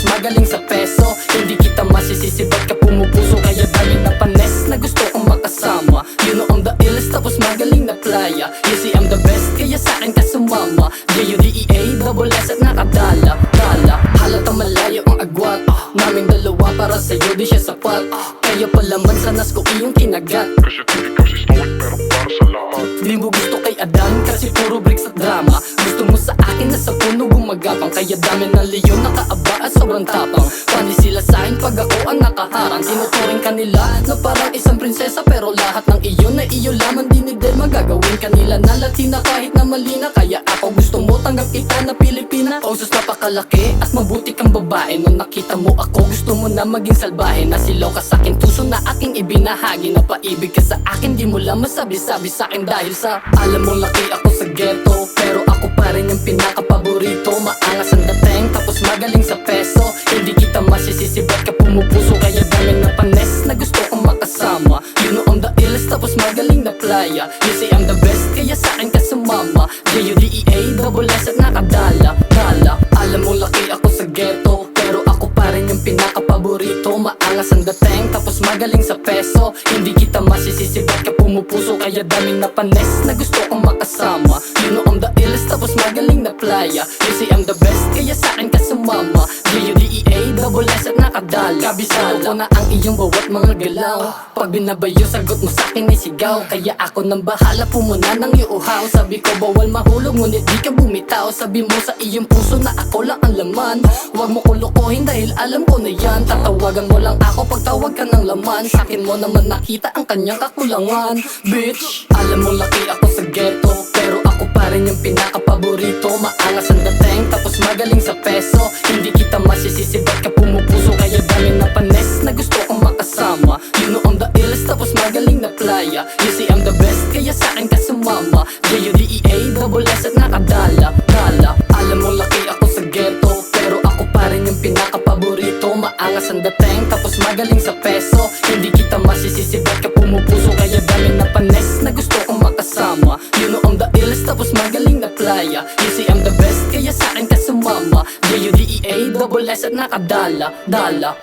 magaling sa peso. Hindi kita masisisi, ba't ka pumupuso? Kaya dami na panes na gusto kong makasama. You know I'm the illest, tapos magaling na playa. You see I'm the best, kaya sa'kin ka sumama. J-U-D-E-A, double S at nakadala. Dala, halatang malayo ang agwat naming dalawa, para sa'yo di siya sapat. Kaya pala man sa nas ko iyong kinagat. Kasi di kasi stoic pero para sa lahat. Di mo gusto kay Adan kasi puro bricks at drama. Gusto mo sa akin na sa puno gumagapang. Kaya dami ng leyon nakaaba at sobrang tapang. Pani sila sa'kin pag ako ang nakaharang. Tinuturing kanila na parang isang prinsesa, pero lahat ng iyon na iyo lamang dinidel. Magagawin kanila na Latina kahit na mali na. Kaya ako gusto mo tanggap kita na Pilipina. Pausos napakalaki at mabuti kang babae. Nung nakita mo ako gusto mo na maging salbahe. Nasilaw ka sa'kin, tuso na aking ibinahagi. Napaibig ka sa akin, di mo lang masabi-sabi sa'kin. Dahil sa alam mo laki ako sa ghetto, pero ako pa rin yung pinaka-paborito. Maangas ang dating, tapos magaling sa peso. Hindi kita masisisi, ba't ka pumupuso? Kaya dami na panes na gusto kong makasama. You know I'm the illest, tapos magaling na playa. You say I'm the best, kaya sa'kin ka sumama. J-U-D-E-A, double S at nakadala. Dala, alam mo laki ako sa ghetto, pero ako pa rin yung pinaka-paborito. Maangas ang dating, tapos magaling sa peso. Hindi kita masisisi, ba't ka pumupuso? Kaya daming na panes na gusto kong makasama. You know I'm the illest, tapos magaling na playa. You say I'm the best, kaya sa'kin ka sumama. J-U-D-E-A, double S at nakadala. Kabisado ko na ang iyong bawat mga galaw. Pag binabayo, sagot mo sa'kin ay sigaw. Kaya ako nang bahala, pumuna ng iuhaw. Sabi ko bawal mahulog, ngunit di ka bumitaw. Sabi mo sa iyong puso na ako lang ang laman. Huwag mo ko lokohin dahil alam ko na yan. Tatawagan mo lang ako pag tawag ka ng laman. Sa'kin mo naman nakita ang kanyang kakulangan. Bitch, alam mo laki ako sa ghetto, pero ako pa rin yung pinaka-paborito. Maangas ang dating, tapos magaling sa peso. Hindi kita masisisi, ba't ka pumupuso? Kaya dami na panes na gusto kong makasama. You know I'm the illest, tapos magaling na playa. You say I'm the best, kaya sa'kin ka sumama. J-U-D-E-A, double S at nakadala. Dala, alam mo laki ako sa ghetto, pero ako pa rin yung pinaka-paborito. Maangas ang dating, tapos magaling sa peso. Hindi kita masisisi, ba't ka pumupuso? Kaya dami na panes na gusto kong makasama. You know I'm the illest, tapos magaling na playa. You say I'm the best, kaya sa'kin ka sumama. J-U-D-E-A, double S at nakadala. Dala.